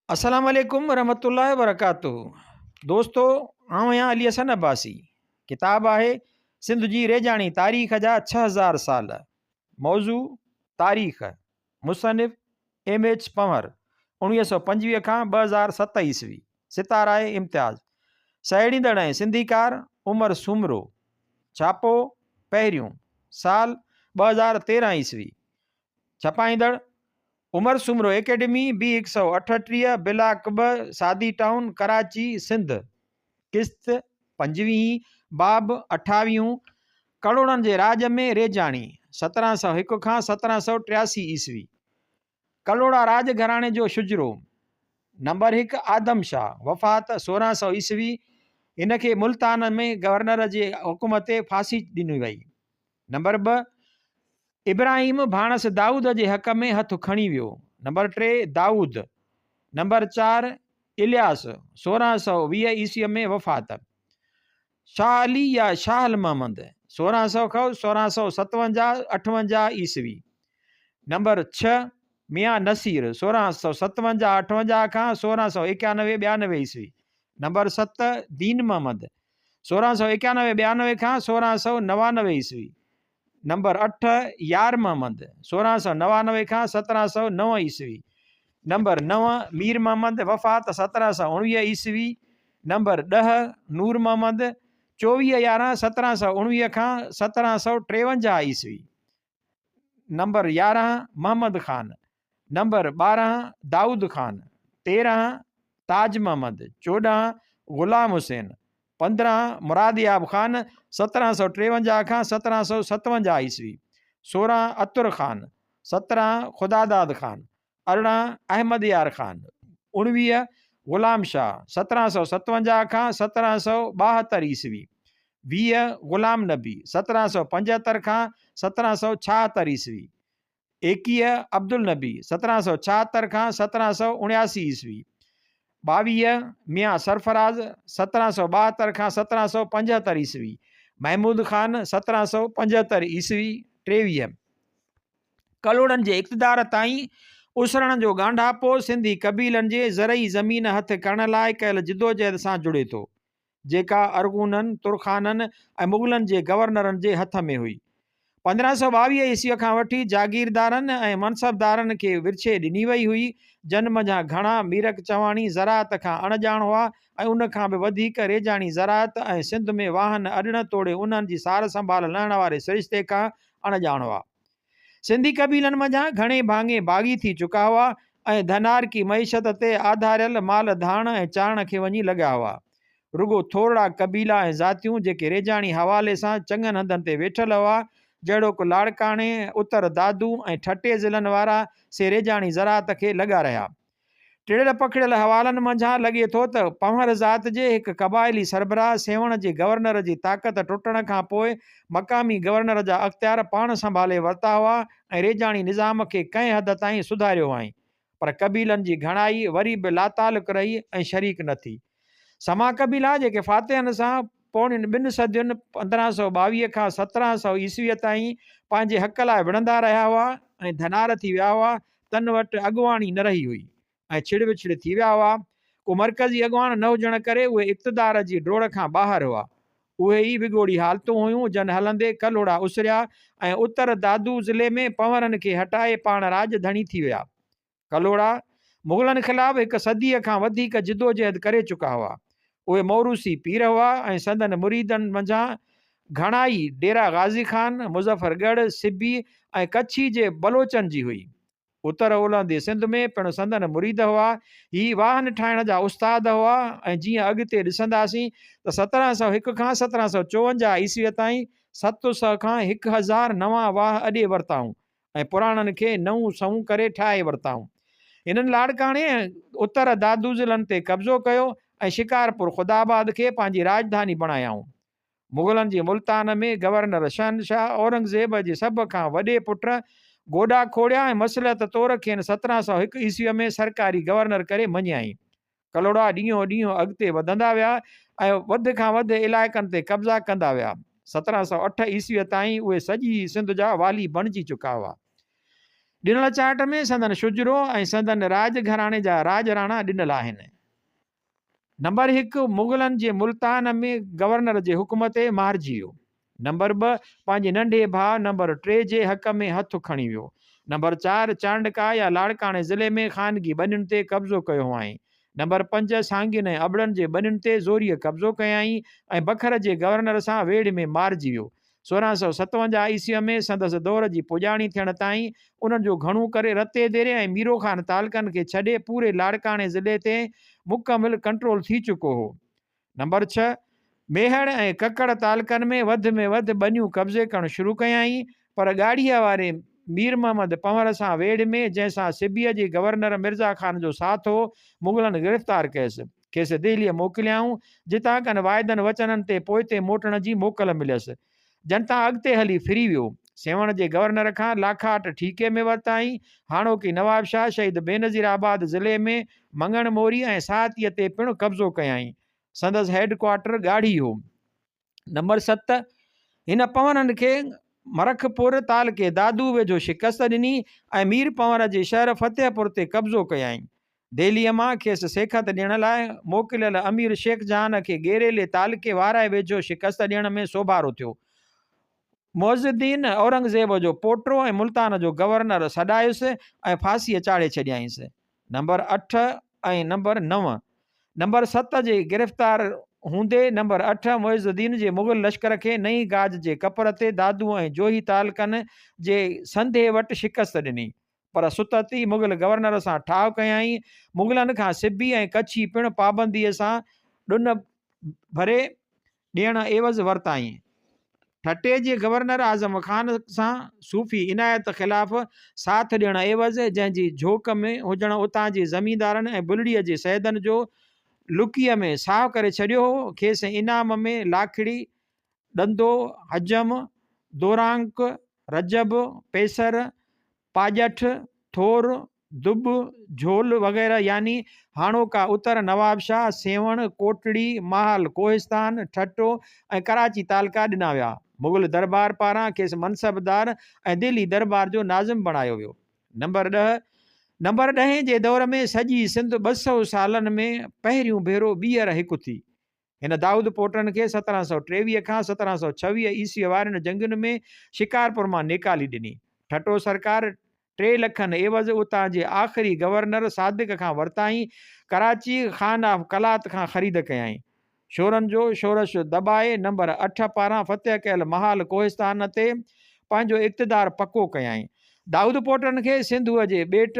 अस्सलाम वालेकुम रहमतुल्लाहि वबरकातुहू। दोस्तो, आउं आहियां अली हसन अब्बासी। किताब आहे सिंध जी रेजाणी तारीख़ जा 6000 साल। मौज़ू तारीख़। मुसनिफ़ एम.एच. पंवर 1925 खां 2007 ईस्वी। सितार आहे इम्तियाज़। सहेड़ींदड़ ऐं सिंधीकार उमर सुमरो। छापो पहिरियों साल 2013 ईस्वी। छपाईंदड़ उमर सुमरो एकेडमी B138 बिलाक 2 सादी टाउन कराची सिंध। किस्त 25 बाब 28 करोड़नि जे राज में रेजाणी 1701 खां 1783 ईस्वी। कलोड़ा राज घराणे जो शुजरो। नंबर 1 आदम शाह वफ़ात 1600 ईस्वी। इनखे मुल्तान में गवर्नर जे हुकुम ते फांसी ॾिनी वई। नंबर 2 इब्राहिम भाणस दाऊद जे हक़ में हथ खणी वियो। नंबर 3 दाऊद। नंबर 4 इलियास 1620 ईस्वी में वफ़ात। शाह अली या शाह मोहम्मद 1600 खां 1657-58 ईस्वी। नंबर 6 मियाँ नसीर 1657-58 खां 1691-92 ईस्वी। नंबर 7 दीन मोहम्मद 1691-92 खां 1699 ईस्वी। नंबर 8 यार मोहम्मद 1699 खां 1709 ईस्वी। नंबर 9 मीर मोहम्मद वफ़ात 1719 ईस्वी। नंबर 10 नूर मोहम्मद 24/11/1719 खां 1753 ईस्वी। नंबर 11 मोहम्मद ख़ान। नंबर 12 दाऊद ख़ान। 13 ताज मोहम्मद। 14 ग़ुलाम हुसैन। 15 मुरादियाब ख़ान 1753 खां 1757 ईस्वी। 16 अतुर ख़ान। 17 ख़ुदादाद ख़ान। 18 अहमद यार ख़ान। 19 ग़ुलाम शाह 1757 खां 1772 ईस्वी। 20 ग़ुलाम नबी 1775 खां 1776 ईस्वी। 21 अब्दुल नबी 1776 खां 1779 ईस्वी। 22 मियाँ सरफराज 1772 खां 1775 ईस्वी। महमूद ख़ान 1775 ईस्वी। 23 कलोड़नि जे इक़्तिदार ताईं उसरण जो ॻांढापो सिंधी कबीलनि जे ज़रई ज़मीन हथ करण लाइ कयल जिदोजहद सां जुड़े थो, जेका अरगूननि, तुर्खाननि ऐं मुग़लनि जे गवर्नरनि जे हथ में हुई। 1522 ईस्वीअ खां वठी जागीरदारनि ऐं मनसबदारनि खे विरछे ॾिनी वई हुई, जन मंझां घणा मीरक चवाणी ज़राअत खां अणॼाण हुआ ऐं उन खां बि वधीक रेजाणी ज़राअत ऐं सिंध में वाहन अॾण तोड़े उन्हनि जी सार संभाल लहण वारे सिरिश्ते खां अणॼाण हुआ। सिंधी कबीलनि मंझां घणे भाङे बाग़ी थी चुका हुआ ऐं धनार की मईशत ते आधारियल माल धाण ऐं चाण खे वञी लॻा हुआ। रुगो थोरा कबीला ऐं ज़ातियूं जेके रेजाणी हवाले सां चङनि हंधनि ते वेठल हुआ, जहिड़ोकि लाड़काणे, उत्तर दादू ऐं ठटे ज़िलनि वारा से रेजाणी ज़राअत खे लॻा रहिया। टिड़ियल पखिड़ियल हवालनि मंझां लॻे थो त पंवर ज़ात जे हिकु क़बाइली सरबराह सेवण जे गवर्नर जी ताक़त टुटण खां पोइ मक़ामी गवर्नर जा अख़्तियार पाण संभाले वरिता हुआ ऐं रेजाणी निज़ाम खे कंहिं हद ताईं सुधारियो आई, पर कबीलनि जी घणाई वरी बि लातालुक रही ऐं शरीक न थी। समा कबीला जेके फ़ातिहनि सां पौणी 2 सदियुनि 1522 खां 1700 ईस्वीअ ताईं पंहिंजे हक़ लाइ विढ़ंदा रहिया हुआ ऐं धनार थी विया हुआ, तन वटि अॻुवाणी न रही हुई ऐं छिड़ विछड़ थी विया हुआ। को मरकज़ी अॻुवान न हुजण करे उहे इक़्तिदार जी डोड़ खां ॿाहिरि हुआ। उहे ई विगोड़ी हालतूं हुयूं जन हलंदे कलोड़ा उसरिया ऐं उत्तर दादू ज़िले में पंवरनि खे हटाए पाण राजधणी थी विया। कलोड़ा मुग़लनि ख़िलाफ़ 1 सदीअ खां वधीक जिदोजहद करे चुका हुआ। उहे मौरूसी पीर हुआ ऐं संदन मुरीदनि मंझां घणाई डेरा गाज़ी ख़ान, मुज़फ़रगढ़, सिब्बी ऐं कच्छी जे बलोचनि जी हुई। उत्तर ओलहंदे सिंध में पिणु संदन मुरीद हुआ। ही वाहन ठाहिण जा उस्ताद हुआ ऐं जीअं अॻिते ॾिसंदासीं त 1701 खां 1754 ईस्वीअ ताईं 700 खां 1000 नवां वाह अॾे वरिताऊं ऐं पुराणनि खे नऊं सऊं करे ठाहे वरिताऊं। हिननि लाड़काणे उत्तर दादू ज़िलनि ते कब्ज़ो कयो ऐं शिकारपुर ख़ुदाबाद खे पंहिंजी राजधानी बणायाऊं। मुग़लनि जे मुल्तान में गवर्नर शहनशाह औरंगज़ेब जे सभ खां वॾे पुट गोॾा खोड़िया ऐं मसलियत तौर खेनि 1701 ईस्वीअ में सरकारी गवर्नर करे मञियाई। कलोड़ा ॾींहों ॾींहों अॻिते वधंदा विया ऐं वधि खां वधि इलाइक़नि ते कब्ज़ा कंदा विया। 1708 ईस्वीअ ताईं उहे सॼी सिंध जा वाली बणिजी चुका हुआ। ॾिनल चार्ट में संदन शुजरो ऐं संदन राज घराणे जा राजराणा ॾिनल आहिनि। नंबर 1, मुग़लनि जे मुल्तान में गवर्नर जे हुकुम ते मारिजी वियो। नंबर 2, पंहिंजे नंढे भाउ नंबर 3 जे हक़ में हथु खणी वियो। नंबर 4, चांडका या लाड़काणे ज़िले में ख़ानगी ॿनियुनि ते कब्ज़ो कयो हुआईं। नंबर 5, सांगिन ऐं अबड़नि जे ॿनियुनि ते ज़ोरीअ कब्ज़ो कयाईं ऐं बखर जे गवर्नर सां वेड़ में मारिजी वियो। 1657 ईस्वीअ में संदसि दौर जी पुॼाणी थियण ताईं उन्हनि जो घणो करे रते देरे ऐं मीरो ख़ान तालकनि खे छॾे पूरे लाड़काणे ज़िले ते मुकमिल कंट्रोल थी चुको हो। नंबर 6, मेहड़ ऐं ककड़ तालकनि में वधि ॿनियूं कब्ज़े करणु शुरू कयाईं, पर ॻाड़ीअ वारे मीर मोहम्मद पंवर सां वेड़ में जंहिंसां सिबीअ जे गवर्नर मिर्ज़ा ख़ान जो साथ हो, मुग़लनि गिरफ़्तार कयसि, खेसि दिल्लीअ मोकिलियाऊं, जितां कनि वाइदनि वचननि ते पोइते मोटण जी मोकल मिलियसि। जनता अॻिते हली फिरी वियो। सेवण जे गवर्नर खां लाखाट ठीके में वरिताईं। हाणोकी नवाब शाह शहीद बेनज़ीर आबाद ज़िले में मंगण मोरी ऐं सातीअ ते पिणु कब्ज़ो कयाईं। संदसि हेडक्वार्टर ॻाढ़ी हो। नंबर 7, हिन पंवरनि खे मरखपुर तालके दादू वेझो शिकस्त ॾिनी ऐं मीर पंवर जे शहर फतेहपुर ते कब्ज़ो कयाईं। दिल्लीअ मां खेसि सेखत ॾियण लाइ मोकिलियल अमीर शेख जहान खे गेरेले तालके वाराए वेझो शिकस्त ॾियण में सोभारो थियो। मुइज़ुद्दीन औरंगज़ेब जो पोटो ऐं मुल्तान जो गवर्नर सॾायुसि ऐं फांसीअ चाढ़े छॾियाईंसि। नंबर 8 ऐं नंबर 9। नंबर 7 जे गिरफ़्तार हूंदे नंबर 8 मुइज़ुद्दीन जे मुग़ल लश्कर खे नई गाज जे कपर ते दादू ऐं जोही तालकनि जे संधे वटि शिकस्त ॾिनी, पर सुतती मुग़ल गवर्नर सां ठाह कयाईं। मुग़लनि खां सिबी ऐं कच्छी पिणु पाबंदीअ सां ॾुन भरे ॾियण एवज़ वरिताईं। ठटे जे गवर्नर आज़म ख़ान सां सूफ़ी इनायत ख़िलाफ़ साथ ॾियण एवज़ जंहिंजी झोक में हुजण उतां जे ज़मींदारनि ऐं बुलड़ीअ जे सैदनि जो लुकीअ में साहु करे छॾियो हो, खेसि इनाम में लाखड़ी, ॾंदो, हजम, दोरांक, रजब, पेसर, पाॼठ, थोर, दुब, झोल वग़ैरह यानी हाणोका उत्तर नवाबशाह, सेवण, कोटड़ी, माहल कोहिस्तान, ठट्टो ऐं कराची तालका ॾिना विया। मुग़ल दरबार पारां खेसि मनसबदार ऐं दिल्ली दरबार जो नाज़िम बणायो वियो। नंबर 10, नंबर 10 जे दौर में सॼी सिंध 200 सालनि में पहिरियों भेरो ॿीहर हिकु थी। हिन दाऊद पोटनि खे 1723 खां 1726 ईस्वीअ वारनि जंगुनि में शिकारपुर मां निकाली ॾिनी। ठट्टो सरकार 3 लखनि एवज़ उतां जे आख़िरी गवर्नर सादिक खां वरिताईं। कराची ख़ान ऑफ कलात खां ख़रीद कयाईं। शोरनि जो शोरश दॿाए नंबर 8 पारां फतेह कयल महाल कोहिस्तान ते पंहिंजो इक़्तिदार पको कयाईं। दाऊद पोटनि खे सिंधूअ जे ॿेट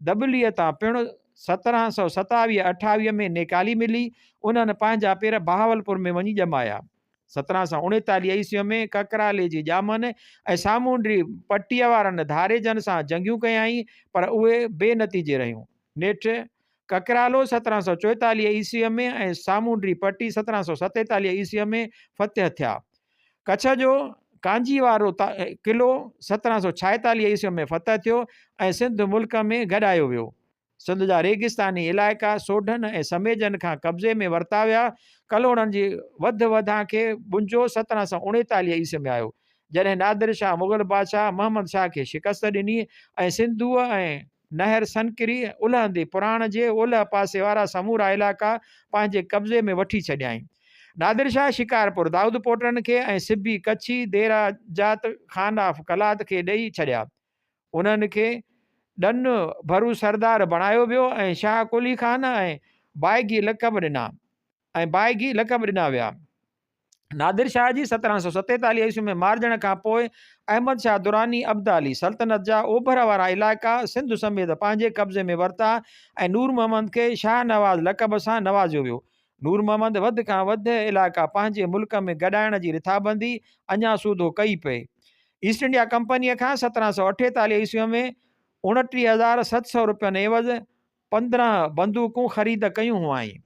दबलीअ तां पिणु 1727-28 में निकाली मिली। उन्हनि पंहिंजा पेर बहावलपुर में वञी ॼमाया। 1739 ईस्वीअ में ककराले जी ॼामनि ऐं सामूंडी पटीअ वारनि धारेजनि सां जंगियूं कयाईं, पर उहे बेनतीजे रहियूं। नेठि ककरालो 1744 ईस्वीअ में ऐं सामूंडी पट्टी 1747 ईस्वीअ में फतेह थिया। कच्छ जो कांजी वारो क़िलो 1746 ईस्वीअ में फतेह थियो ऐं सिंध मुल्क में गॾायो वियो। सिंध जा रेगिस्तानी इलाइक़ा सोढनि ऐं समेजनि खां कब्ज़े में वरिता विया। कलोड़नि जी वध वधां खे बुंजो 1739 ईस्वी में आयो, जॾहिं नादिर शाह मुग़ल बादशाह मोहम्मद शाह खे शिकस्त ॾिनी ऐं सिंधूअ ऐं नहर सनकिरी उलहंदे पुराण जे ओलह पासे वारा समूरा इलाइक़ा पंहिंजे कब्ज़े में वठी छॾियाईं। नादिर शाह शिकारपुर दाऊद पोटनि खे ऐं सिबी कच्छी देरा जात ख़ान ऑफ कलात खे ॾेई छॾिया। उन्हनि खे ॾन भरू सरदार बणायो वियो ऐं शाह कुली ख़ान ऐं बाइगी लक़ब ॾिना विया। नादिर शाह जी 1747 ईस्वी में मारजण खां पोइ अहमद शाह दुरानी अब्दाली सल्तनत जा ओभर वारा इलाइक़ा सिंध समेत पंहिंजे कब्ज़े में वरिता ऐं नूर मोहम्मद खे शाह नवाज़ लक़ब सां नवाज़ियो वियो। नूर मोहम्मद वधि खां वधि इलाइक़ा पंहिंजे मुल्क में गॾाइण जी रिथाबंदी अञा सूदो कई पए। ईस्ट इंडिया कंपनीअ खां 1748 ईस्वीअ में 29,700 रुपयनि एवज़ 15 बंदूकूं ख़रीद कयूं हुआईं।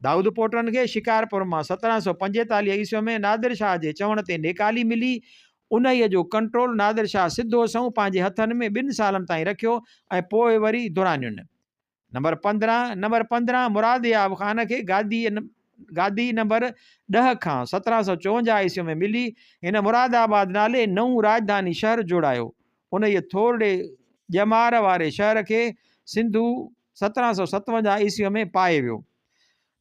दाऊद पोटनि खे शिकारपुर मां 1745 ईस्वी में नादिर शाह जे चवण ते निकाली मिली। उन्हीअ जो कंट्रोल नादिर शाह सिधो संऊं पंहिंजे हथनि में 2 सालनि ताईं रखियो ऐं पोइ वरी दुरानियुनि। नंबर 15 मुराद याब ख़ान खे गादी नंबर 10 खां 1754 ईस्वी में मिली। हिन मुरादाबाद नाले नऊं राजधानी शहर जोड़ायो। उन थोरे ॼमार वारे शहर खे सिंधु 1757 ईस्वीअ में पाए वियो।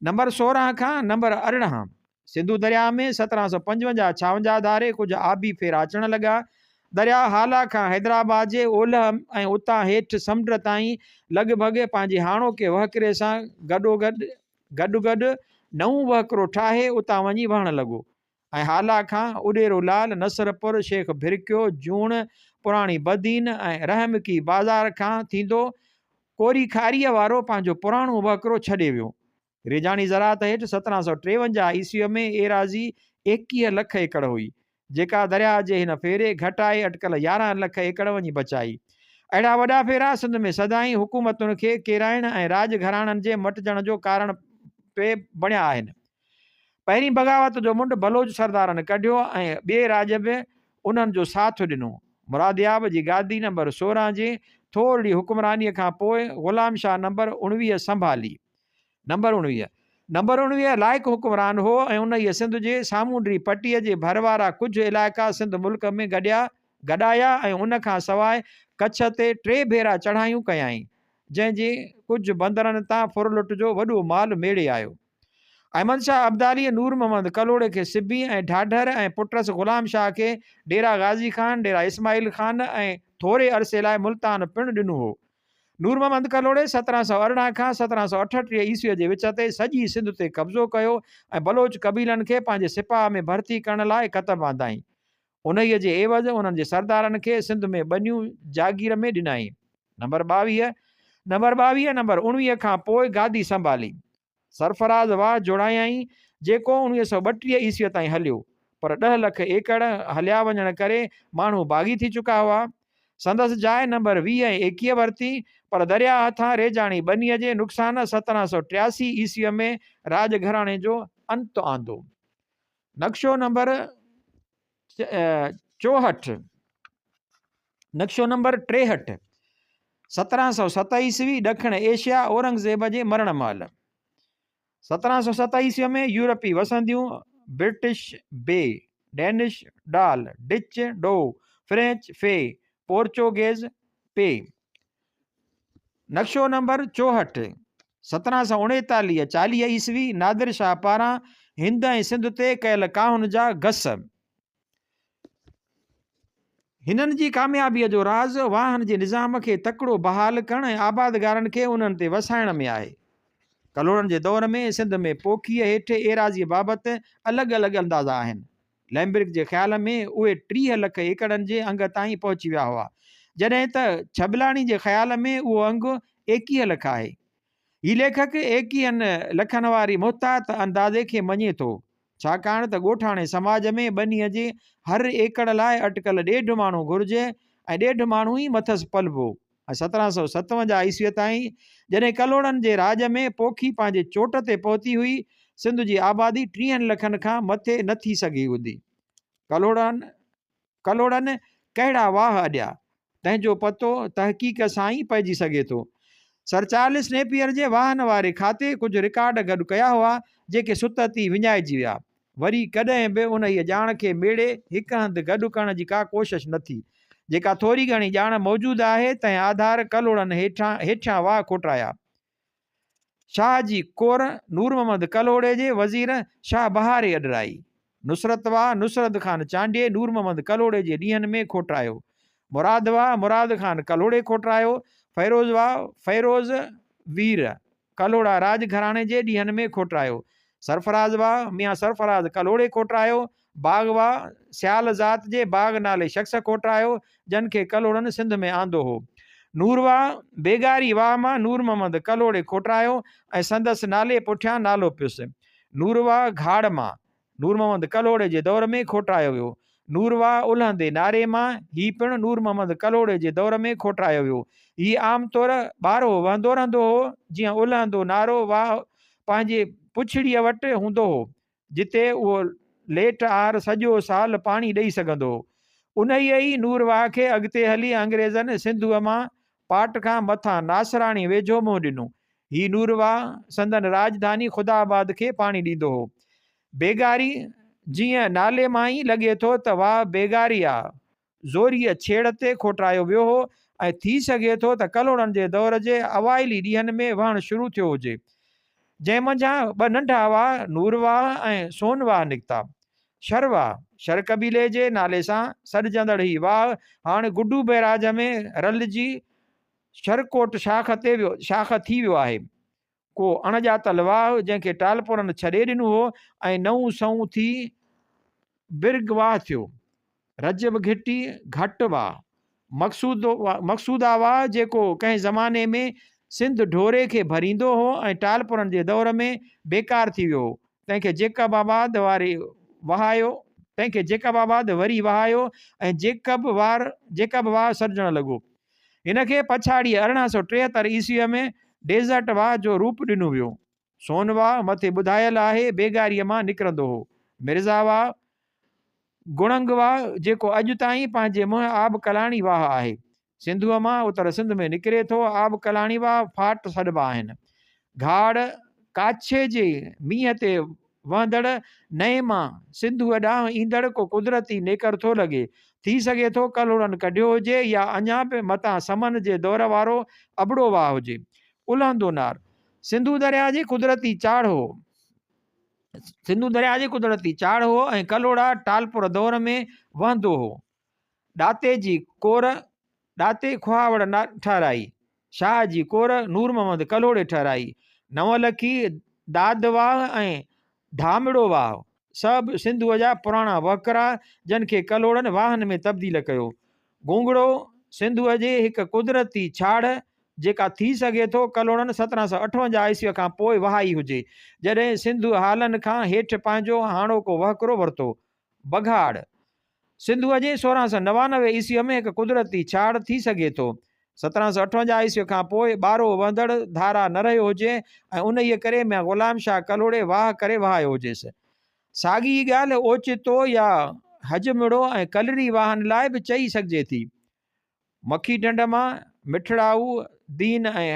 नंबर 16 खां नंबर 18 सिंधु दरिया में 1755-56 धारे कुझु आबी फेरा अचण लॻा। दरिया हाला खां हैदराबाद जे ओलह ऐं उतां हेठि समुंड ताईं लॻभॻि पंहिंजे हाणोके वहकिरे सां गॾु 9 वहकिरो ठाहे उतां वञी वहणु लॻो ऐं हाला खां उॾेरो लाल, नसरपुर, शेख भिरकियो, जूण, पुराणी बदीन ऐं रहमकी बाज़ार खां थींदो कोरी खारीअ वारो पंहिंजो पुराणो वहकिरो छॾे वियो। रेजाणी ज़रात हेठि 1753 ईस्वीअ में एराज़ी 21 लख एकड़ हुई, जेका दरिया जे हिन फेरे घटाए अटकल 11 लख एकड़ वञी बचाई। अहिड़ा वॾा फेरा सिंध में सदाईं हुकूमतुनि खे केराइण ऐं राज घराणनि जे मटिजण जो कारण पे बणिया आहिनि। पहिरीं बग़ावत जो मुंड बलोच सरदारनि कढियो ऐं ॿिए राज बि उन्हनि जो साथ ॾिनो। मुरादियाब जी गादी नंबर 16 जे थोरी हुक्मरानीअ खां पोइ ग़ुलाम शाह नंबर 19 संभाली। नंबर 19 लाइक़ु हुक्मरान हो ऐं उन सिंध जे सामूंडी पटीअ जे भर वारा कुझु इलाइक़ा सिंध मुल्क में गॾाया ऐं उन खां सवाइ कच्छ ते 3 भेरा चढ़ायूं कयाई, जंहिंजे कुझु बंदरनि तां फुरलुट जो वॾो माल मेड़े आयो। अहमद शाह अब्दाली नूर मोहम्मद कलोड़े खे सिबी ऐं ढाढर ऐं पुटस ग़ुलाम शाह खे डेरा गाज़ी खान, डेरा इस्माइल खान ऐं थोरे अरसे लाइ मुल्तान पिणु ॾिनो हो। नूर मोहम्मद कलोड़े 1718 खां 1738 ईस्वीअ जे विच ते सॼी सिंध ते कब्ज़ो कयो ऐं बलोच कबीलनि खे पंहिंजे सिपाह में भर्ती करण लाइ क़त बांधाई। उन्हीअ जे एवज़ उन्हनि जे सरदारनि खे सिंध में बनियूं जागीर में ॾिनाई। नंबर 19 खां पोइ गादी संभाली। सरफराज़ वाह जोड़ायई, जेको 1932 ईस्वीअ ताईं हलियो, पर 10 लख एकड़ हलिया वञण करे माण्हू बाग़ी थी चुका हुआ। संदसि जाइ नंबर 20 ऐं 21 वरिती, पर दरिया हथां रेजाणी बनीअ जे नुक़सान 1783 ईस्वीअ में राज घराणे जो अंत आंदो। नक्शो नंबर 63 1707 ईस्वी ॾखण एशिया औरंगज़ेब जे मरण महिल। 1707 ईस्वीअ में यूरोपी वसंदियूं ब्रिटिश बे, डेनिश डाल, डिच डो, फ्रेंच फे, पोर्चुगेज़ पे। नक्शो नंबर 64 1739-40 ईस्वी नादिर शाह पारां हिंद ऐं सिंध ते कयल काहुन जा घस। हिननि जी कामयाबीअ जो राज़ वाहन जे निज़ाम खे तकिड़ो बहाल करण ऐं आबादगारनि खे उन्हनि ते वसाइण में आहे। कलोड़नि जे दौर में सिंध में पोखीअ हेठि एराज़ीअ बाबति अलॻि अलॻि अंदाज़ा आहिनि। लैम्ब्रिक जे ख़्याल में उहे 30 लख एकड़नि जे अंग ताईं पहुची विया हुआ, जॾहिं त छबलाणी जे ख़्याल में उहो अंग 21 लख आहे। हीउ लेखक 21 लखनि वारी मुहतात अंदाज़े खे मञे थो, छाकाणि त ॻोठाणे समाज में बनीअ जे हर एकड़ लाइ अटकल 1.5 माण्हू घुरिजे ऐं 1.5 माण्हू ई मथसि पलबो। ऐं 1757 ईस्वीअ ताईं जॾहिं कलोड़नि जे राज में पोखी पंहिंजे चोट ते पहुती हुई, सिंध जी आबादी 30 लखनि खां मथे न थी सघी हूंदी। कलोड़नि कहिड़ा वाह अॾिया, तंहिंजो पतो तहक़ीक़ सां ई पइजी सघे थो। सर चार्लिस नेपियर जे वाहन वारे खाते कुझु रिकॉर्ड गॾु कया हुआ, जेके सुत थी विञाइजी विया। वरी कॾहिं बि उन ॼाण खे मेड़े हिकु हंधि गॾु करण जी का कोशिश न थी। जेका थोरी घणी ॼाण मौजूदु आहे, तंहिं आधार कलोड़नि हेठियां वाह कोटराया। शाह जी कोर नूर मोहम्मद कलोड़े जे वज़ीर शाह बहारे अॾराई। नुसरत वाह नुसरत खान चांडिए नूर मोहम्मद कलोड़े जे ॾींहंनि में खोटरायो। मुराद वाह मुराद खान कलोड़े खोटरायो। फ़ैरोज़ वाह फ़ैरोज़ वीर कलोड़ा राज घराणे जे ॾींहंनि में खोटरायो। सरफराज़ वाह मियां सरफराज़ कलोड़े खोटरायो। बाग वाह सियाल ज़ात जे बाग नाले शख़्स खोटरायो, जन खे कलोड़नि सिंध में आंदो हो। नूर वाह बेगारी वाह मां नूर मोहम्मद कलोड़े खोटरायो ऐं संदसि नाले पुठियां नालो पियुसि। नूर वाह घाड़ मां नूर मोहम्मद कलोड़े जे दौर में खोटरायो वियो। नूर वाह उल्हंदे नारे मां ही पिणु नूर मोहम्मद कलोड़े जे दौर में खोटरायो वियो। हीउ आमतौर ॿारो वहंदो रहंदो हो, जीअं उल्हंदो नारो वाह पंहिंजे पुछड़ीअ वटि हूंदो हो, जिते उहो लेट आर सॼो साल पाणी ॾेई सघंदो हो। उन ई नूर वाह खे अॻिते हली अंग्रेज़नि सिंधूअ मां पाट खां मथां नासराणी वेझो मुंहुं ॾिनो। ही नूर वाह संदन राजधानी ख़ुदाबाद खे पाणी ॾींदो हो। बेगारी जीअं नाले मां ई लॻे थो त वाह बेगारी आहे, ज़ोरीअ छेड़ ते खोटरायो वियो हो ऐं थी सघे थो त कलोड़नि जे दौर जे अवाइली ॾींहंनि में वहणु शुरू थियो हुजे। जंहिं मंझां 2 नंढा वाह नूरवाह ऐं सोनवाह निकिता। शरवाह शर कबीले जे नाले सां सॾिजंदड़ ही वाह हाणे गुड्डू बैराज में रलिजी शरकोट शाख थी वियो आहे। को अणॼातल वाह जंहिंखे टालपुरनि छॾे ॾिनो हो ऐं नऊं सऊं थी बिर्ग वाह थियो। रजब घिटी घट वाह मक़सूदा वाह जेको कंहिं ज़माने में सिंध ढोरे खे भरींदो हो ऐं टालपुरनि जे दौर में बेकार थी वियो। तंहिंखे जेकबाबाद वरी वहायो ऐं जेकब वाह सॾजणु लॻो। हिनखे पछाड़ी 1873 ईस्वीअ में डेज़र्ट वाह जो रूप ॾिनो वियो। सोनवाह मथे ॿुधायल आहे बेगारीअ मां निकिरंदो हो। मिर्ज़ा वाह गुणंग वाह जेको अॼु ताईं पंहिंजे मुंहुं आब कलाणी वाह आहे। सिंधुअ मां उत्तर सिंध में निकिरे थो। आब कलाणी वाह फाट सॾिबा आहिनि। घाड़ काछे जे मींहं ते वहंदड़ नए मां सिंधुअ ॾांहुं ईंदड़ को कुदरती नेकर थो लॻे। थी सघे थो कलोड़नि कढियो हुजे या अञा बि मतां समन जे दौर वारो अबड़ो वाह हुजे। उलहंदो नार सिंधु दरिया जी कुदरती चाढ़ हो ऐं कलोड़ा टालपुर दौर में वहंदो हो। ॾाते खुहावड़ ठहराई। शाह जी कोर नूर मोहम्मद कलोड़े ठहराई। नवलखी दादवाह ऐं ढामिड़ो वाह सभु सिंधुअ जा पुराणा वकरा जन खे कलोड़नि वाहन में तब्दील कयो। गुंगड़ो सिंधुअ जे हिकु कुदरती छाड़ जेका थी सघे थो कलोड़नि 1758 ईस्वीअ खां पोइ वहाई हुजे जॾहिं सिंधु हालनि खां हेठि पंहिंजो हाणोको वहकिरो वरितो। बघाड़ सिंधुअ जे 1699 ईस्वीअ में हिकु कुदरती छाड़ थी सघे थो। 1758 ईस्वीअ खां पोइ ॿारो वंदड़ धारा न रहियो हुजे ऐं उन ई करे मैं ग़ुलाम शाह कलोड़े वाह करे वहायो हुजेसि। साॻी ॻाल्हि ओचितो या हजमिड़ो ऐं कलरी वाहन लाइ बि चई सघिजे थी। मखी डंड मां मिठड़ाऊ दीन ऐं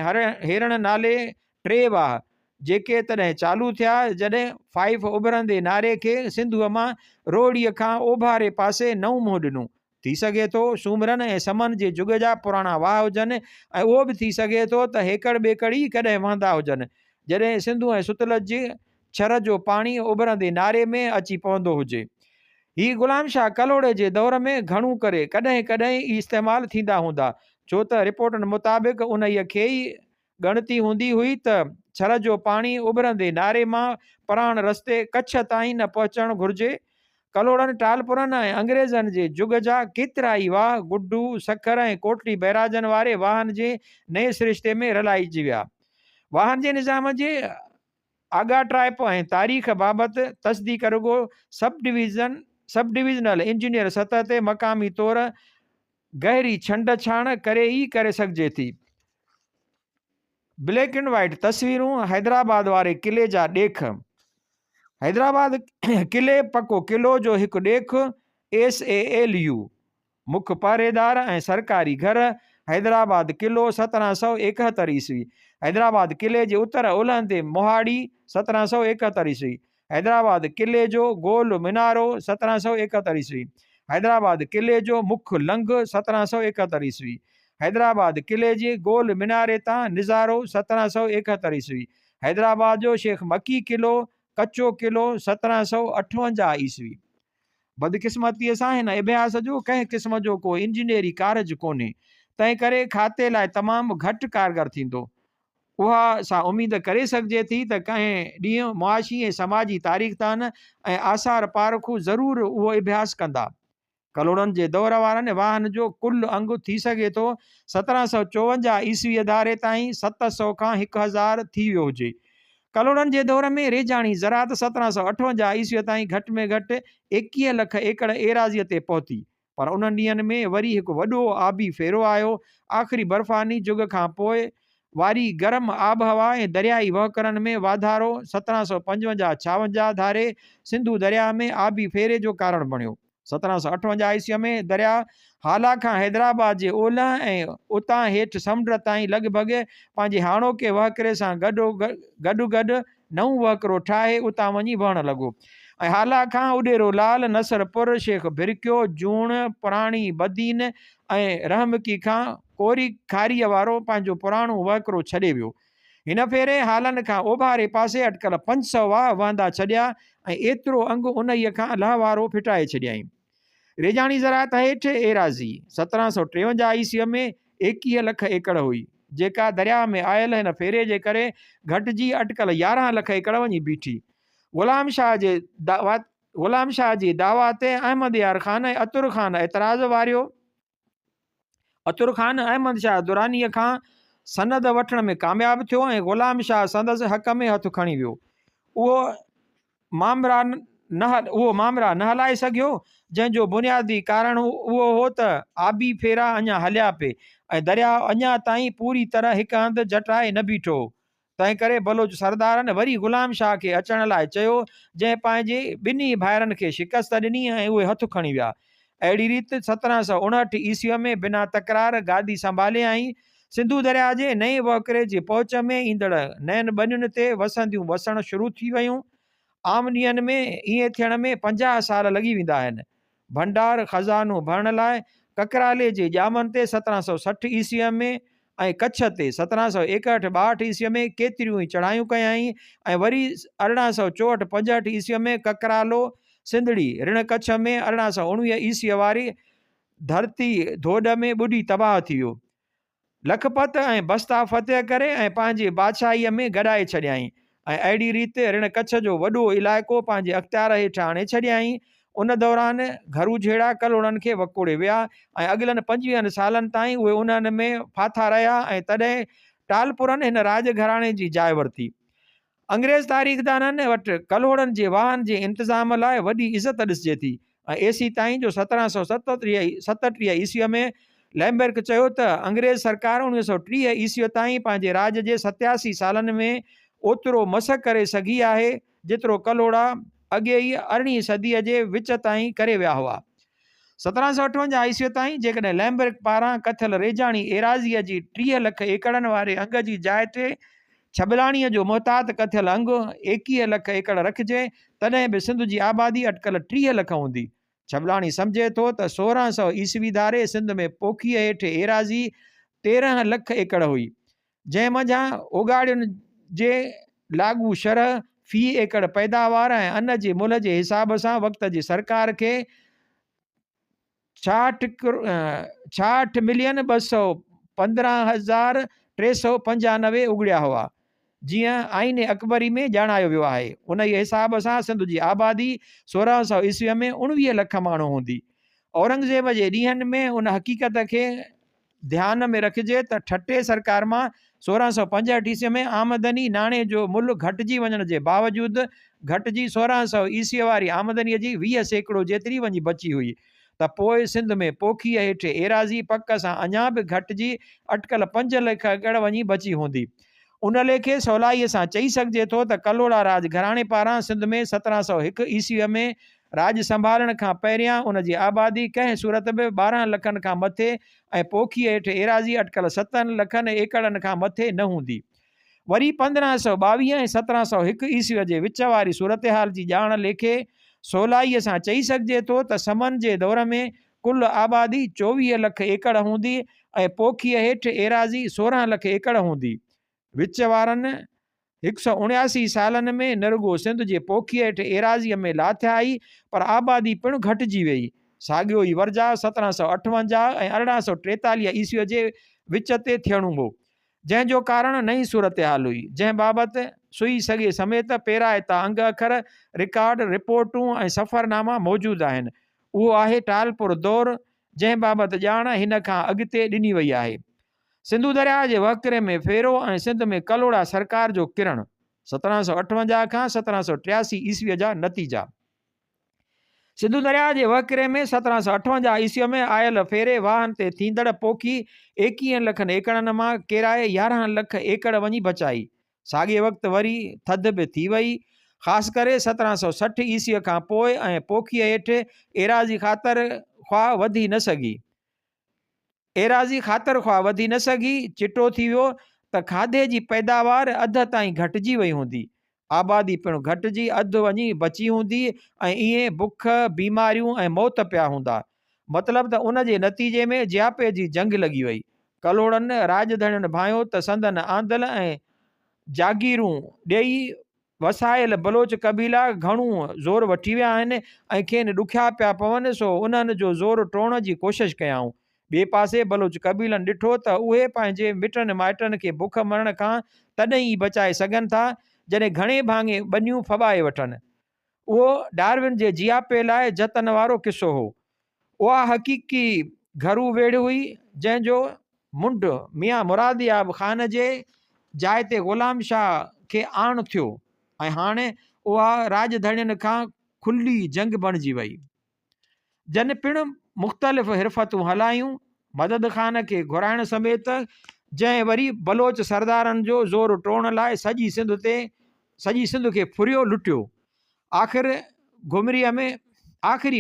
हेरण नाले 3 वाह जेके तॾहिं चालू थिया जॾहिं 5 उभरंदे नारे खे सिंधुअ मां रोड़ीअ खां ओभारे पासे नऊं मुंहुं ॾिनो। थी सघे थो सूमरनि ऐं समन जे जुग जा पुराणा वाह हुजनि ऐं उहो बि थी सघे थो त हेकड़ ॿेकड़ ई कॾहिं वहंदा हुजनि जॾहिं सिंधु ऐं सुतलज जे छर जो पाणी उभरंदे नारे में अची पवंदो हुजे। ही ग़ुलाम शाह कलोड़े जे दौर में घणो करे कॾहिं कॾहिं इस्तेमालु थींदा हूंदा छो त रिपोर्टनि मुताबिक़ उन खे ई ॻणती हूंदी हुई त छर जो पाणी उभरंदे नारे मां पराण रस्ते कच्छ ताईं न पहुचणु घुरिजे। कलोड़नि टालपुरनि ऐं अंग्रेज़नि जे जुग जा केतिरा ई वाह गुड्डू सखर ऐं कोटली बैराजनि वारे वाहन जे नए सिरिश्ते में रलाइजी विया। वाहन जे निज़ाम जे आगा ट्राइप ऐं तारीख़ बाबति तस्दीक रुगो सब डिविज़नल इंजीनियर सतह ते मक़ामी तौर गहरी छंड छाण करे ई करे सघिजे थी। ब्लैक एंड वाइट तस्वीरूं हैदराबाद वारे किले जा ॾेख। हैदराबाद किले पको किलो जो हिकु ॾेख SALU मुख्य पहरेदार ऐं सरकारी घर। हैदराबाद किलो 1771 ईस्वी। हैदराबाद किले जे उत्तर ओलहंदे मोहाड़ी 1771 ईस्वी। हैदराबाद किले जो गोल मिनारो 1771 ईस्वी। हैदराबाद किले जो मुख्य लंघ 1771 ईस्वी। हैदराबाद किले जे गोल मिनारे तां निज़ारो 1771 ईस्वी। हैदराबाद जो शेख मकी किलो कच्चो किलो 1758 ईस्वी। बदकिस्मतीअ सां हिन अभ्यास जो कंहिं क़िस्म जो को इंजीनियरी कारज कोन्हे तंहिं करे खाते लाइ तमामु घटि कारगर थींदो। उहा सा उमेद करे सघिजे थी त कंहिं ॾींहुं मुआशी ऐं समाजी तारीख़दान ऐं आसार पारखू ज़रूरु उहो अभ्यास कंदा। कलोड़नि जे दौर वारनि वाहन जो कुल अंग थी सघे थो 1754 ईस्वी धारे ताईं 700 खां 1000 थी वियो हुजे। कलोड़नि जे दौर में रेजाणी ज़रात 1758 ईस्वीअ ताईं घटि में घटि 21 लख एकड़ एराज़ीअ ते पहुती पर उन्हनि ॾींहंनि में वरी हिकु वॾो आबी फेरो आयो। आख़िरी बर्फ़ानी जुग खां पोइ वारी गरम आबहवा ऐं दरियाई वहकरनि में वाधारो 1755-56 धारे सिंधु दरिया में आबी फेरे जो कारण बणियो। 1758 ईस्वीअ में दरिया हाला खां हैदराबाद जे ओलह ऐं उतां हेठि समुंड ताईं लॻभॻि पंहिंजे हाणोके वहकिरे सां गॾु नऊं वहकिरो ठाहे उतां वञी वहणु लॻो ऐं हाला खां उॾेरो लाल नसरपुर शेख भिरकियो जूण पुराणी बदीन ऐं रहमकी खां कोरी खारीअ वारो पंहिंजो पुराणो वहकिरो छॾे वियो। हिन फेरे हालनि खां ओभारे पासे अटकल 500 वाह वहंदा छॾिया ऐं एतिरो अंग उन्हीअ खां लहवारो फिटाए छॾियईं। रेजाणी ज़रात हेठि एराज़ी 1753 ईस्वीअ में 21 लख एकड़ हुई, जेका दरिया में आयल हिन फेरे जे करे घटिजी अटकल 11 लख एकड़ वञी बीठी। ग़ुलाम शाह जी दावा ते अहमद यार ख़ान ऐं अतुर ख़ान एतराज़ वारियो। अतुर ख़ान अहमद शाह दुरानीअ खां सनद वठण में कामयाबु थियो ऐं ग़ुलाम शाह संदसि हक़ में हथु खणी वियो। उहो मामरा न हलाए सघियो, जंहिंजो बुनियादी कारण उहो हो त आबी फेरा अञा हलिया पे ऐं दरिया अञा ताईं पूरी तरह हिकु हंधि जटाए न बीठो। तंहिं करे बलोच सरदारनि वरी ग़ुलाम शाह खे अचण लाइ चयो, जंहिं पंहिंजे ॿिन्ही भाइरनि खे शिकस्त ॾिनी ऐं उहे हथु खणी विया। अहिड़ी रीति 1759 ईस्वीअ में बिना तकरार गादी संभाले आई। सिंधू दरिया जे नए वहकिरे जी पहुच में ईंदड़ नयनि ॿनियुनि ते वसंदियूं वसण शुरू थी वियूं। आम ॾींहंनि में ईअं थियण में 50 साल लॻी वेंदा आहिनि। भंडार ख़ज़ानो भरण लाइ ककराले जे ॼामनि ते 1760 ईस्वीअ में ऐं कच्छ ते 1761-62 ईस्वीअ में केतिरियूं ई चढ़ायूं कयाई ऐं वरी 1864-65 ईस्वीअ में ककरालो सिंधड़ी ऋण कच्छ में 1819 ईस्वीअ वारी धरती धोॾ में ॿुॾी तबाह थी वियो। लखपत ऐं बस्ता फतेह करे ऐं पंहिंजे बादशाहीअ में गॾाए छॾियईं ऐं अहिड़ी रीति ऋण कच्छ जो वॾो इलाइक़ो पंहिंजे अख़्तियार हेठि आणे छॾियईं। उन दौरान घरू झेड़ा कलोड़नि खे वकोड़े विया ऐं अॻिलनि 25 सालनि ताईं उहे उन्हनि में फाथा रहिया ऐं तॾहिं टालपुरनि हिन राज घराणे जी जाइ वरिती। अंग्रेज़ तारीख़दाननि वटि कलोड़नि जे वाहन जे इंतज़ाम लाइ वॾी इज़त ॾिसिजे थी ऐं एसी ताईं जो 1737 ईस्वीअ में लैम्बर्क चयो त अंग्रेज़ सरकार 1930 ईस्वीअ ताईं पंहिंजे राज जे 87 सालनि में ओतिरो मसक करे सघी आहे जेतिरो कलोड़ा अॻे ई 18वीं सदीअ जे विच ताईं करे विया हुआ। 1758 ईस्वीअ ताईं जेकॾहिं लैम्बर्क पारां कथियल रेजाणी एराज़ीअ जी 30 लख एकड़नि वारे अंग जी जाइ ते छबलाणीअ जो मुहतात कथियल अंग 21 लख एकड़ रखिजे, तॾहिं बि सिंध जी आबादी अटकल 30 लख हूंदी। छबलाणी सम्झे थो त 1600 ईस्वी धारे सिंध में पोखीअ हेठि एराज़ी 13 लख एकड़ हुई, जंहिं मंझां उगाड़ियुनि जे लाॻू शरह फी एकड़ पैदावार ऐं अन्न जे मुल्ह जे हिसाब सां वक़्त जी सरकार खे 66,215,395 उगड़िया हुआ, जीअं आइन अकबरी में ॼाणायो वियो आहे। उन ई हिसाब सां सिंध जी आबादी 1600 ईस्वीअ में 19 लख माण्हू हूंदी। औरंगज़ेब जे ॾींहंनि में उन हक़ीक़त खे ध्यान में रखिजे त ठटे सरकार मां 1665 ईस्वीअ में आमदनी नाणे जो मुल्ह घटिजी वञण जे बावजूदि घटिजी 1600 ईस्वीअ वारी आमदनीअ जी 20% जेतिरी वञी बची हुई, त पोइ सिंध में पोखीअ हेठि एराज़ी पक सां अञा बि घटिजी अटकल 5 लख एकड़ वञी बची हूंदी। उन लेखे सवलाईअ सां चई सघिजे थो त कलोड़ा राज घराणे पारां सिंध में 1701 ईस्वीअ में राज संभालण खां पहिरियां उन जी आबादी कंहिं सूरत में 12 लखनि खां मथे ऐं पोखीअ हेठि एराज़ी अटकल 7 लखनि एकड़नि खां मथे न हूंदी। वरी 1522 ऐं 1701 ईस्वीअ जे विच वारी सूरत हाल जी ॼाण लेखे सवलाईअ सां चई सघिजे थो त समन जे दौर में कुल आबादी 24 लख एकड़ हूंदी ऐं पोखीअ हेठि एराज़ी 16 लख एकड़ हूंदी। विच वारनि 179 सालनि में निरुगो सिंध जे पोखीअ हेठि एराज़ीअ में लाथिया आई, पर आबादी पिणु घटिजी वई। साॻियो ई वर्जा 1758 ऐं 1843 ईस्वीअ जे विच ते थियणो हो, जंहिंजो कारण नई सूरत हाल हुई, जंहिं बाबति सुई सॻे समेत पेराइता अंग अखर रिकॉर्ड रिपोर्टूं ऐं सफ़रनामा मौजूदु आहिनि। उहो आहे टालपुर दौर, जंहिं बाबति ॼाण हिन खां अॻिते ॾिनी वई आहे। सिंधू दरिया जे वहकिरे में फेरो ऐं सिंध में कलोड़ा सरकार जो किरण 1758 खां 1783 ईस्वीअ जा नतीजा। सिंधू दरिया जे वहकिरे में 1758 ईस्वीअ में आयल फेरे वाहन ते थींदड़ पोखी 21 लखनि एकड़नि मां केराए 11 लख एकड़ वञी बचाई। साॻिए वक़्तु वरी थधि बि थी वई, ख़ासि करे 1760 ईस्वीअ खां पोइ ऐं पोखीअ हेठि एराज़ी ख़ातिर ख़्वाह वधी न सघी चिटो थी वियो त खाधे जी पैदावार अध ताईं घटिजी वई हूंदी, आबादी पिणु घटिजी अधु वञी बची हूंदी ऐं ईअं बुख बीमारियूं ऐं मौत पिया हूंदा। मतिलबु त उन जे नतीजे में जियापे जी जंग लॻी वई। कलोड़नि राजधणियुनि भायो त संदन आंदल ऐं जागीरूं ॾेई वसायल बलोच कबीला घणो ज़ोर वठी विया आहिनि ऐं खेनि ॾुखिया पिया पवनि, सो उन्हनि जो ज़ोर टोड़ण जी कोशिशि कयाऊं। ॿिए पासे बलोच कबीलनि ॾिठो त उहे पंहिंजे मिटनि माइटनि खे बुख मरण खां तॾहिं ई बचाए सघनि था जॾहिं घणे भाङे ॿनियूं फॿाए वठनि। उहो डार्विन जे जियापे लाइ जतन वारो किसो हो। उहा हक़ीक़ी घरू वेड़ हुई जंहिंजो मुंड मियां मुरादियाब ख़ान जे जाइ ते ग़ुलाम शाह खे आण थियो ऐं हाणे उहा राजधणियुनि खां खुली जंग बणिजी वई। जन पिण मुख़्तलिफ़ हिरफ़तूं हलायूं मदद ख़ान खे घुराइण समेत, जंहिं वरी बलोच सरदारनि जो ज़ोर टोड़ण लाइ सॼी सिंध खे फुरियो लुटियो। आख़िरी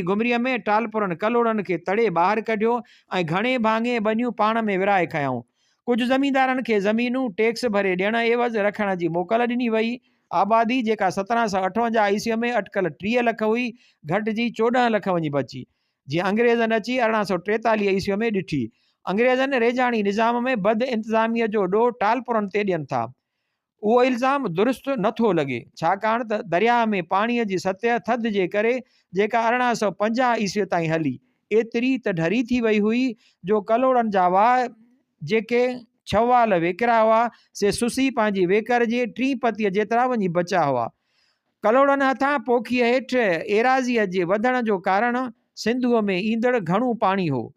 घुमरीअ में टालपुरनि कलोड़नि खे तड़े ॿाहिरि कढियो ऐं घणे भाङे ॿनियूं पाण में विराए खयाऊं। कुझु ज़मींदारनि खे ज़मीनूं टैक्स भरे ॾियण एवज़ रखण जी मोकल ॾिनी वई। आबादी जेका 1758 ईस्वीअ में अटकल 30 लख हुई, घटिजी 14 लख वञी बची, जीअं अंग्रेज़नि अची 1843 ईस्वीअ में ॾिठी। अंग्रेज़नि रेजाणी निज़ाम में बद इंतज़ामिया जो ॾोह टालपुरनि ते ॾियनि था। उहो इल्ज़ाम दुरुस्त नथो लॻे, छाकाणि त दरिया में पाणीअ जी सतह थधि जे करे जेका 1850 ईस्वीअ ताईं हली एतिरी त ढरी थी वई हुई जो कलोड़नि जा वाह जेके छवाल वेकिरा हुआ से सुसी पंहिंजी वेकर जे 3 पतीअ जेतिरा वञी बचा हुआ। कलोड़नि हथां पोखीअ हेठि एराज़ीअ जे वधण जो कारण सिंधूअ में ईंदड़ घणो पाणी हो,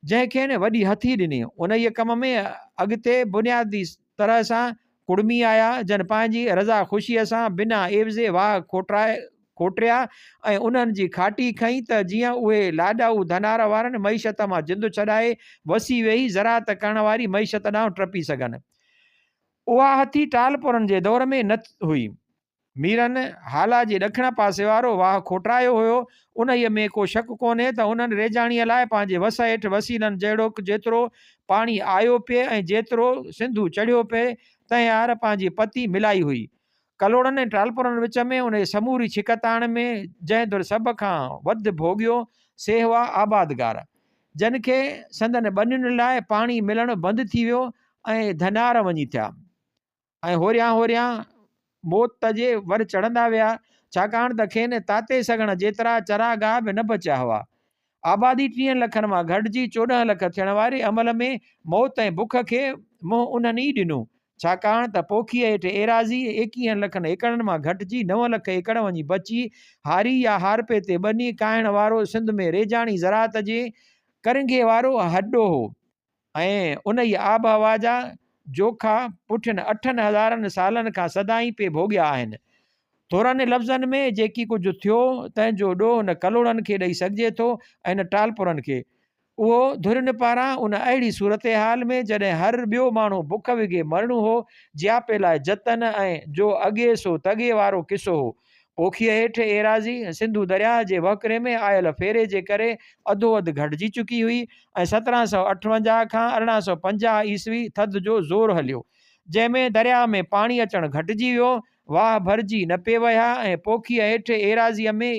जंहिंखे न वॾी हथी ॾिनी। उन ई कम में अॻिते बुनियादी तरह सां कुड़मी आया, जन पंहिंजी रज़ा ख़ुशीअ सां बिना एवज़े वाह खोटरिया ऐं उन्हनि जी खाटी खईं त जीअं उहे लाॾाऊ धनार वारनि मईशत मां जिंदु छॾाए वसी वेही ज़रात करण वारी मईशत ॾांहुं टपी सघनि। उहा हथी टालपुरनि जे दौर में न हुई। मीरनि हाला जे ॾखण पासे वारो वाह खोटरायो हुयो। उन में को शक कोन्हे त उन्हनि रेजाणीअ लाइ पंहिंजे वस हेठि वसीलनि जहिड़ो जेतिरो पाणी आयो पिए ऐं जेतिरो सिंधू चढ़ियो पिए तंहिं पंहिंजी पती मिलाई हुई। कलोड़नि ऐं टालपुरनि विच में उन समूरी छिकताण में जंहिं दुर सभ खां वधि भोॻियो से हुआ आबादगार, जन खे संदन ॿनियुनि लाइ पाणी मिलणु बंदि थी वियो ऐं धनार वञी थिया ऐं होरियां मौत जे वर चढ़ंदा विया, छाकाणि त खेनि ताते सघण जेतिरा चरागाह बि न बचिया हुआ। आबादी 30 लखनि मां घटिजी 14 लख थियण वारे अमल में मौत ऐं बुख खे मुंहुं उन्हनि ई ॾिनो, छाकाणि त पोखीअ हेठि एराज़ी 21 लखनि एकड़नि मां घटिजी 9 लख एकड़ वञी बची हारी या हारपे ते ॿनी काइण वारो सिंध में रेजाणी ज़रात जे करिंगे वारो हॾो हो ऐं उन ई आब हवा जा जोखा पुठियनि 8000 सालनि खां सदाई पे भोॻिया आहिनि। थोरनि लफ़्ज़नि में जेकी कुझु थियो तंहिंजो ॾोह न कलोड़नि खे ॾेई सघिजे थो ऐं न टालपुरनि खे। उहो धुरियुनि पारां उन अहिड़ी सूरत हाल में जॾहिं हर ॿियो माण्हू बुख विघे मरणो हो, जियापे लाइ जतन ऐं जो अॻे सो तॻे वारो किसो हो। पोखीअ हेठि एराज़ी सिंधू दरिया जे वकिरे में आयल फेरे जे करे अधो अधु घटिजी चुकी हुई ऐं 1758 खां 1850 ईस्वी थधि जो ज़ोर हलियो, जंहिंमें दरिया में पाणी अचणु घटिजी वियो, वाह भरिजी न पे विया ऐं पोखीअ हेठि एराज़ीअ में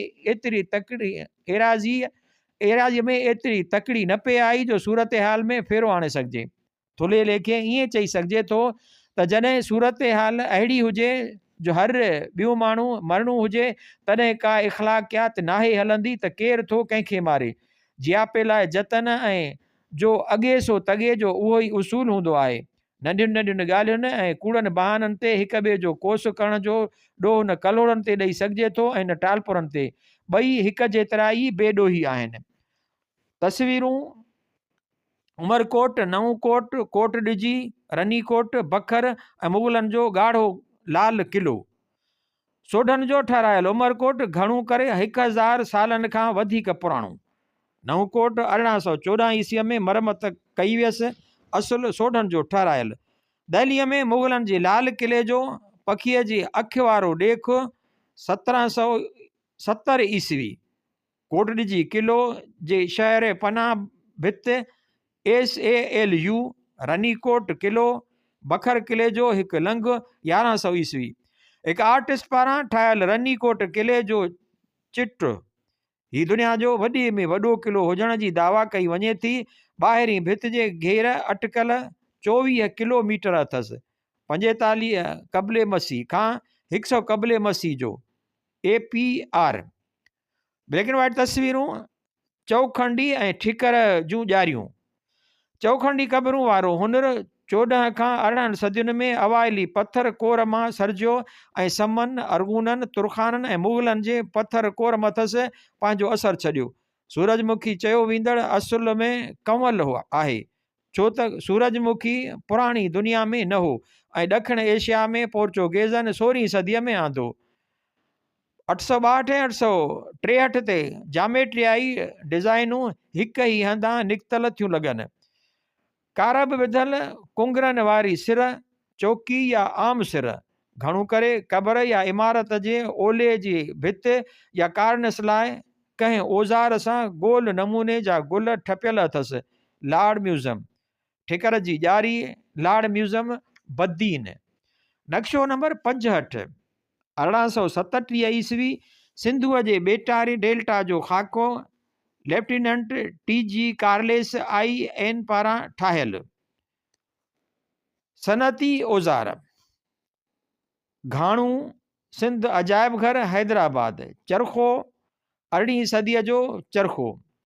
एतिरी तकड़ी न पे आई जो सूरत हाल में फेरो आणे सघिजे। थुले लेखे ईअं चई सघिजे थो त जॾहिं सूरत हाल अहिड़ी हुजे जो हर ॿियो माण्हू मरणो हुजे तॾहिं का इख़लाक़ियात नाहे हलंदी त केरु थो कंहिंखे मारे। जियापे लाइ जतन ऐं जो अॻे सो तॻे जो उहो ई उसूल हूंदो आहे। नंढियुनि नंढियुनि ॻाल्हियुनि ऐं कूड़नि बहाननि ते हिक ॿिए जो कोस करण जो ॾोह न कलोड़नि ते ॾेई सघिजे थो ऐं न टालपुरनि ते, ॿई हिक जेतिरा ई बेॾोही आहिनि। तस्वीरूं उमरकोट, नऊंकोट, कोट ॾिजी, रनीकोट, बखर ऐं मुग़लनि जो ॻाढ़ो लाल किलो। सोढनि जो ठारायल उमरकोट घणो करे 1000 सालनि खां वधीक पुराणो। नऊंकोट 1814 ईस्वीअ में मरमत कई वियसि, असुलु सोढनि जो ठारायल। दहलीअ में मुग़लनि जे लाल किले जो पखीअ जी अखि वारो ॾेख 1770 ईस्वी। कोटड़िजी किलो जे शहर पनाह भित SALU, रनीकोट किलो, बखर किले जो हिकु लंघ 1100 ईस्वी। हिकु आर्टिस्ट पारां ठाहियल रनीकोट किले जो चिट ही दुनिया जो वॾे में वॾो किलो हुजण जी दावा कई वञे थी। ॿाहिरीं भित जे घेर अटकल 24 किलोमीटर अथसि। 45 क़ब्ले मसीह खां 100 क़ब्ले मसीह जो APR। ब्लैक एंड वाइट तस्वीरूं, चौखंडी ऐं ठिकर जूं ॼारियूं। चौखंडी क़बरूं वारो हुनुर 14 खां 18 सदियुनि में अवाइली पथर कोर मां सरजियो ऐं समन, अरगूननि, तुर्खाननि ऐं मुग़लनि जे पथर कोर मथसि पंहिंजो असरु छॾियो। सूरजमुखी चयो वेंदड़ असुल में कंवल आहे, छो त सूरजमुखी पुराणी दुनिया में न हो ऐं ॾखिण एशिया में पोर्चुगेज़नि 16वीं सदीअ में आंदो। 862 ऐं 863 ते जामेट्रियाई डिज़ाइनूं हिक ई हंधां निकितल थियूं लॻनि। कारब विधल कुंगरनि वारी सिर, चौकी या आम सिर, घणो करे क़बर या इमारत जे ओले जी भित या कार्निस लाइ कंहिं औज़ार सां गोल नमूने जा गुल ठपियल अथसि। Lord museum. ठिकर जी ॼारी, लॉर्ड म्यूज़ियम बद्दीन। नक्शो नंबर 65। 1837 ईस्वी सिंधुअ जे बेटारी डेल्टा जो ख़ाको लेफ्टिनेंट TG कार्लेस IN पारां ठाहियल। सनती औज़ार। घाणू सिंध अजायब घर हैदराबाद। चरखो 18वीं सदीअ जो चरखो।